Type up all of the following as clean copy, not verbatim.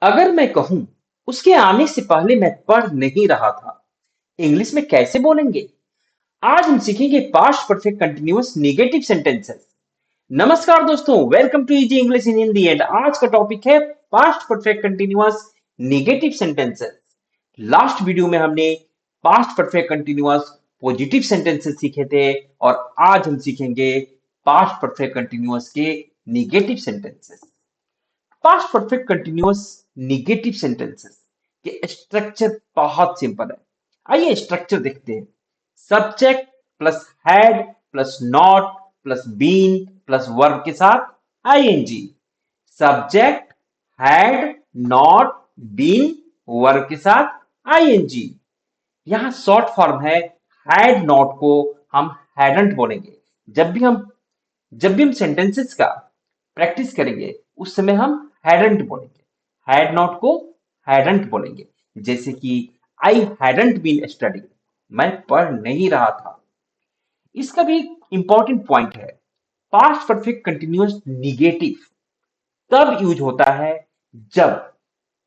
अगर मैं कहूं उसके आने से पहले मैं पढ़ नहीं रहा था, इंग्लिश में कैसे बोलेंगे? आज हम सीखेंगे past perfect continuous negative sentences. नमस्कार दोस्तों, welcome to easy English in Hindi and आज का टॉपिक है past perfect continuous negative sentences. Last video में हमने past perfect continuous positive sentences सीखे थे और आज हम सीखेंगे पास्ट परफेक्ट कंटिन्यूअस के negative sentences. Past perfect continuous negative sentences के स्ट्रक्चर बहुत सिंपल है। आइए स्ट्रक्चर देखते हैं। Subject plus had plus not plus been plus verb के साथ I N G. Subject, had, not, been, verb के साथ आईएनजी। यहां शॉर्ट फॉर्म है। हैड नॉट को हम हैडंट बोलेंगे। जब भी हम जब भी हम सेंटेंसेस का प्रैक्टिस करेंगे उस समय हम हैडंट बोलेंगे, हैड नॉट को हैडंट बोलेंगे। जैसे कि आई हैडंट बीन स्टडिंग, मैं पढ़ नहीं रहा था। इसका भी इंपॉर्टेंट पॉइंट है। पास्ट परफेक्ट कंटिन्यूअस निगेटिव तब यूज होता है जब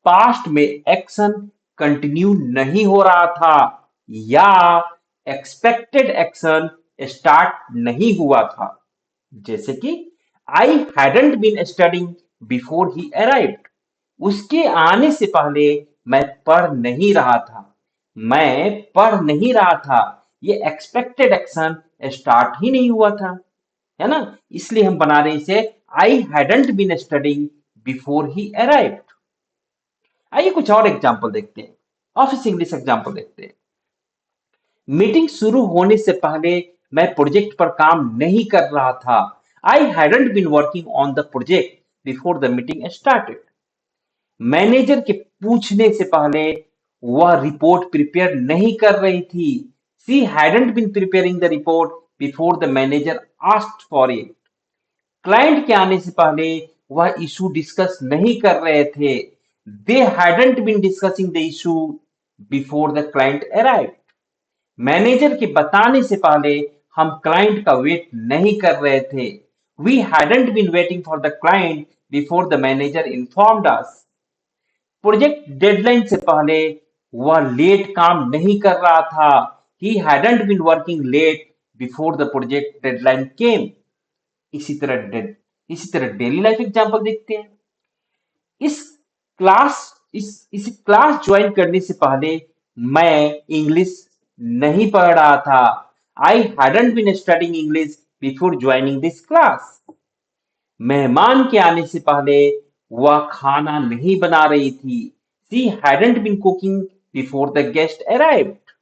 पास्ट में एक्शन कंटिन्यू नहीं हो रहा था या एक्सपेक्टेड एक्शन स्टार्ट नहीं हुआ था। जैसे कि I hadn't been studying before he arrived, उसके आने से पहले मैं पढ़ नहीं रहा था। मैं पढ़ नहीं रहा था, ये एक्सपेक्टेड एक्शन स्टार्ट ही नहीं हुआ था, है ना? इसलिए हम बना रहे हैं इसे I hadn't been studying before he arrived. आइए कुछ और एग्जांपल देखते हैं। ऑफिस इंग्लिश एग्जांपल देखते हैं। मीटिंग शुरू होने से पहले मैं प्रोजेक्ट पर काम नहीं कर रहा था। I hadn't been working on the project before the meeting started. Manager के पूछने से पहले वह रिपोर्ट प्रिपेयर नहीं कर रही थी। She hadn't been preparing the report before the manager asked for it. Client के आने से पहले वह इशू डिस्कस नहीं कर रहे थे। They hadn't been discussing the issue before the client arrived. Manager के बताने से पहले हम क्लाइंट का वेट नहीं कर रहे थे। We hadn't been waiting for the client before the manager informed us. Project deadline से पहले वह लेट काम नहीं कर रहा था। He hadn't been working late before the project deadline came. इसी तरह इसी तरह डेली लाइफ एग्जांपल देखते हैं। इस क्लास इस क्लास ज्वाइन करने से पहले मैं इंग्लिश नहीं पढ़ रहा था। I hadn't been studying English before joining this class. मेहमान के आने से पहले वह खाना नहीं बना रही थी। She hadn't been cooking before the guest arrived.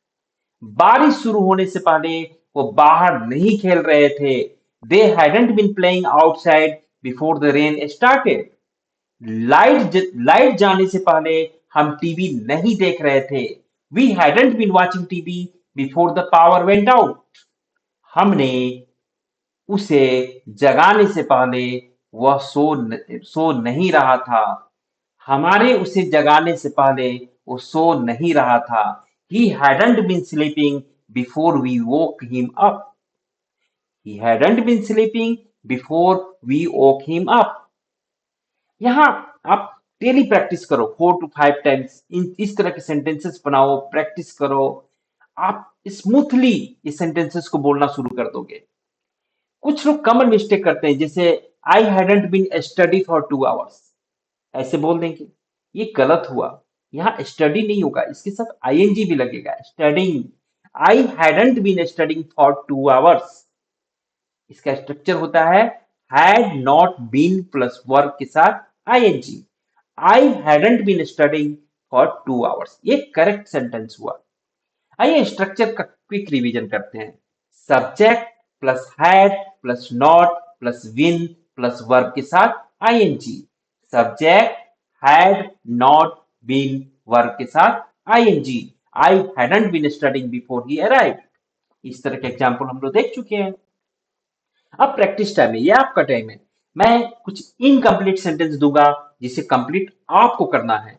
बारिश शुरू होने से पहले वो बाहर नहीं खेल रहे थे। They hadn't been playing outside before the rain started. Light जाने से पहले हम टीवी नहीं देख रहे थे। We hadn't been watching TV before the power went out. हमने उसे जगाने से पहले वह सो नहीं रहा था। हमारे उसे जगाने से पहले वो सो नहीं रहा था। He hadn't been sleeping before we woke him up. He hadn't been sleeping before we woke him up. यहाँ आप डेली प्रैक्टिस करो 4 to 5 टाइम्स। इस तरह के सेंटेंसेस बनाओ, प्रैक्टिस करो। आप स्मूथली इस सेंटेंसेस को बोलना शुरू कर दोगे। कुछ लोग कॉमन मिस्टेक करते हैं, जैसे I hadn't been study for 2 hours, ऐसे बोल देंगे। ये गलत हुआ। यहाँ स्टडी नहीं होगा, इसके साथ आईएनजी भी लगेगा। Studying, I hadn't been studying for 2 hours. इसका स्ट्रक्चर होता है had not been plus verb के साथ I N G. I hadn't been studying for 2 hours, ये करेक्ट सेंटेंस हुआ। आइए स्ट्रक्चर का क्विक रिवीजन करते हैं। Subject plus had plus not plus been plus verb के साथ I N G. Subject, had, not, been, verb के साथ I N G. I hadn't been studying before he arrived. इस तरह के एग्जांपल हम लोग देख चुके हैं। अब प्रैक्टिस टाइम है, ये आपका टाइम है। मैं कुछ इनकम्प्लीट सेंटेंस दूंगा जिसे कंप्लीट आपको करना है।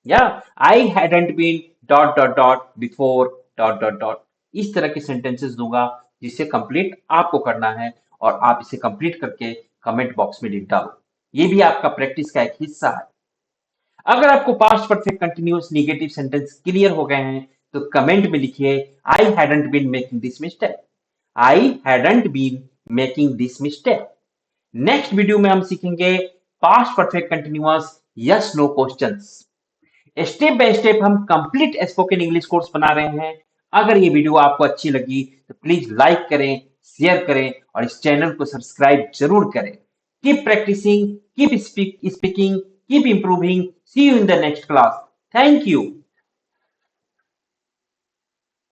या I hadn't been dot dot dot before dot dot dot, इस तरह के सेंटेंसेस दूंगा जिसे कंप्लीट आपको करना है और आप इसे कंप्लीट करके कमेंट बॉक्स में लिख डालो। ये भी आपका प्रैक्टिस का एक हिस्सा है। अगर आपको past perfect continuous negative sentence clear हो गए हैं तो कमेंट में लिखिए I hadn't been making this mistake. I hadn't been making this mistake. Next video में हम सीखेंगे past perfect continuous yes no questions. Step by step हम कंप्लीट स्पोकन इंग्लिश कोर्स बना रहे हैं। अगर ये वीडियो आपको अच्छी लगी तो प्लीज लाइक करें, शेयर करें और इस चैनल को सब्सक्राइब जरूर करें। Keep practising, keep speaking, keep improving. See you in the next class. Thank you.